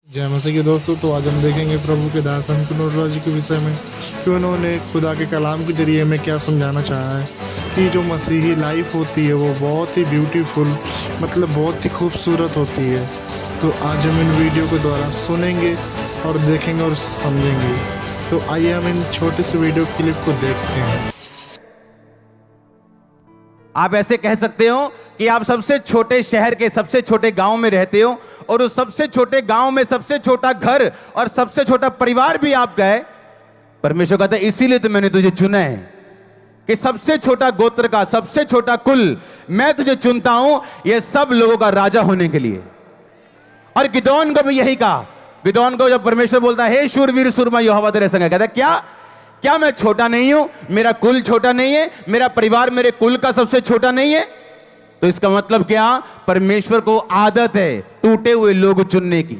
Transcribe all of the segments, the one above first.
जय मसीह के दोस्तों। तो आज हम देखेंगे प्रभु के दास अनुराग जी के विषय में कि उन्होंने खुदा के कलाम के जरिए में क्या समझाना चाहा है कि जो मसीही लाइफ होती है वो बहुत ही ब्यूटीफुल, मतलब बहुत ही खूबसूरत होती है। तो आज हम इन वीडियो के द्वारा सुनेंगे और देखेंगे और समझेंगे। तो आइए हम इन छोटे से वीडियो क्लिप को देखते हैं। आप ऐसे कह सकते हो कि आप सबसे छोटे शहर के सबसे छोटे गांव में रहते हो और उस सबसे छोटे गांव में सबसे छोटा घर और सबसे छोटा परिवार भी आपका है। परमेश्वर कहता है इसीलिए तो मैंने तुझे चुना है कि सबसे छोटा गोत्र का सबसे छोटा कुल मैं तुझे चुनता हूं, ये सब लोगों का राजा होने के लिए। और गिदोन को भी यही कहा। गिदोन को जब परमेश्वर बोलता है हे शूरवीर सूरमा यहोवा तेरे संग है, कहता है क्या मैं छोटा नहीं हूं? मेरा कुल छोटा नहीं है? मेरा परिवार मेरे कुल का सबसे छोटा नहीं है? तो इसका मतलब क्या? परमेश्वर को आदत है टूटे हुए लोग चुनने की,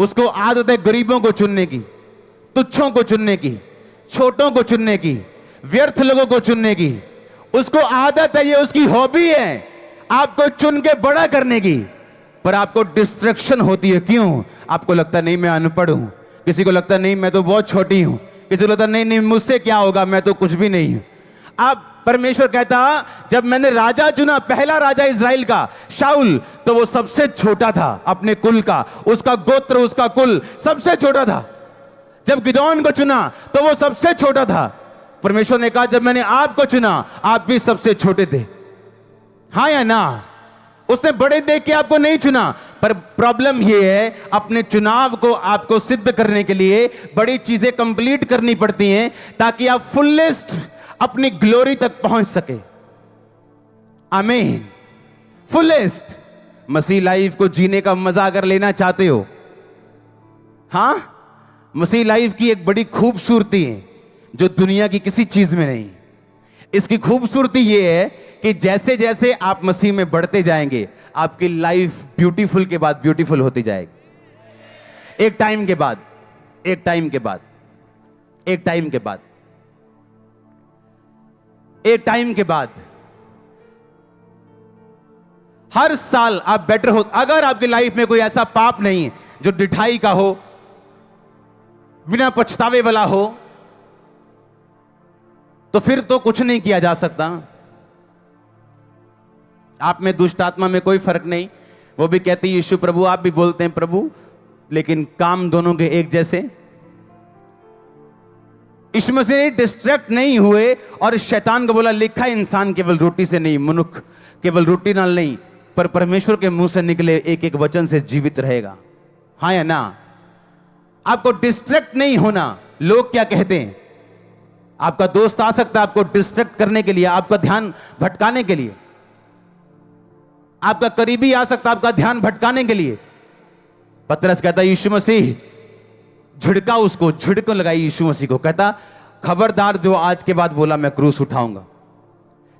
उसको आदत है गरीबों को चुनने की, तुच्छों को चुनने की, छोटों को चुनने की, व्यर्थ लोगों को चुनने की। उसको आदत है, ये उसकी हॉबी है आपको चुन के बड़ा करने की। पर आपको डिस्ट्रैक्शन होती है। क्यों? आपको लगता नहीं मैं अनपढ़ हूं, किसी को लगता नहीं मैं तो बहुत छोटी हूं, किसी को लगता नहीं मुझसे क्या होगा, मैं तो कुछ भी नहीं हूं। अब परमेश्वर कहता जब मैंने राजा चुना, पहला राजा इज़राइल का शाऊल, तो वो सबसे छोटा था अपने कुल का, उसका गोत्र उसका कुल सबसे छोटा था। जब गिदोन को चुना तो वो सबसे छोटा था। परमेश्वर ने कहा जब मैंने आपको चुना आप भी सबसे छोटे थे। हाँ या ना? उसने बड़े देख के आपको नहीं चुना। पर प्रॉब्लम यह है अपने चुनाव को आपको सिद्ध करने के लिए बड़ी चीजें कंप्लीट करनी पड़ती हैं ताकि आप फुलेस्ट अपनी ग्लोरी तक पहुंच सके। आमीन। फुलेस्ट मसीह लाइफ को जीने का मजा अगर लेना चाहते हो, हां, मसीह लाइफ की एक बड़ी खूबसूरती है जो दुनिया की किसी चीज में नहीं। इसकी खूबसूरती यह है कि जैसे जैसे आप मसीह में बढ़ते जाएंगे आपकी लाइफ ब्यूटीफुल के बाद ब्यूटीफुल होती जाएगी। एक टाइम के बाद हर साल आप बेटर हो। अगर आपकी लाइफ में कोई ऐसा पाप नहीं है जो डिठाई का हो, बिना पछतावे वाला हो, तो फिर तो कुछ नहीं किया जा सकता। आप में दुष्ट आत्मा में कोई फर्क नहीं। वो भी कहती है यीशु प्रभु, आप भी बोलते हैं प्रभु, लेकिन काम दोनों के एक जैसे। यीशु मसीह डिस्ट्रैक्ट नहीं हुए और शैतान को बोला लिखा है इंसान केवल रोटी से नहीं, मनुष्य केवल रोटी नाल नहीं, पर परमेश्वर के मुंह से निकले एक एक वचन से जीवित रहेगा। हाँ या ना? आपको डिस्ट्रैक्ट नहीं होना। लोग क्या कहते हैं? आपका दोस्त आ सकता है आपको डिस्ट्रैक्ट करने के लिए, आपका ध्यान भटकाने के लिए। आपका करीबी आ सकता है आपका ध्यान भटकाने के लिए। पतरस कहता है यीशु मसीह, झिड़का उसको, झिड़कों लगाई यीशु मसीह को, कहता खबरदार जो आज के बाद बोला मैं क्रूस उठाऊंगा,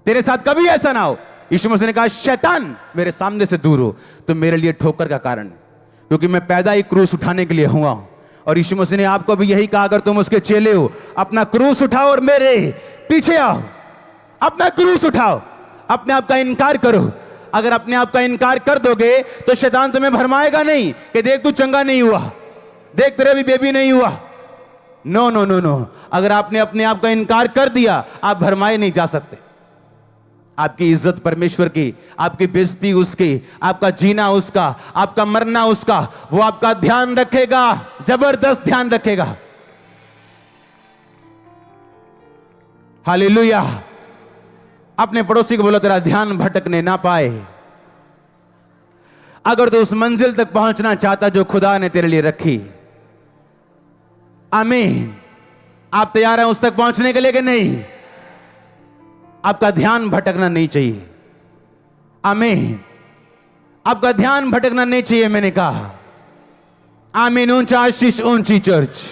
तेरे साथ कभी ऐसा ना हो। यीशु मसीह ने कहा शैतान मेरे सामने से दूर हो, तो मेरे लिए ठोकर का कारण है, क्योंकि मैं पैदा ही क्रूस उठाने के लिए हुआ हूं। और यीशु मसीह ने आपको भी यही कहा, अगर तुम उसके चेले हो अपना क्रूस उठाओ और मेरे पीछे आओ। अपना क्रूस उठाओ, अपने आप का इनकार करो। अगर अपने आप का इनकार कर दोगे तो शैतान तुम्हें भरमाएगा नहीं कि देख तू चंगा नहीं हुआ, देख तेरे भी बेबी नहीं हुआ। No no no no. अगर आपने अपने आप का इनकार कर दिया आप भरमाए नहीं जा सकते। आपकी इज्जत परमेश्वर की, आपकी बेइज्जती उसकी, आपका जीना उसका, आपका मरना उसका। वो आपका ध्यान रखेगा, जबरदस्त ध्यान रखेगा। हालेलुया। अपने पड़ोसी को बोलो तेरा ध्यान भटकने ना पाए। अगर तो उस मंजिल तक पहुंचना चाहता जो खुदा ने तेरे लिए रखी। आमीन। आप तैयार हैं उस तक पहुंचने के लिए कि नहीं? आपका ध्यान भटकना नहीं चाहिए। आमीन। आपका ध्यान भटकना नहीं चाहिए, मैंने कहा। आमीन। ऊंचा आशीष, ऊंची चर्च।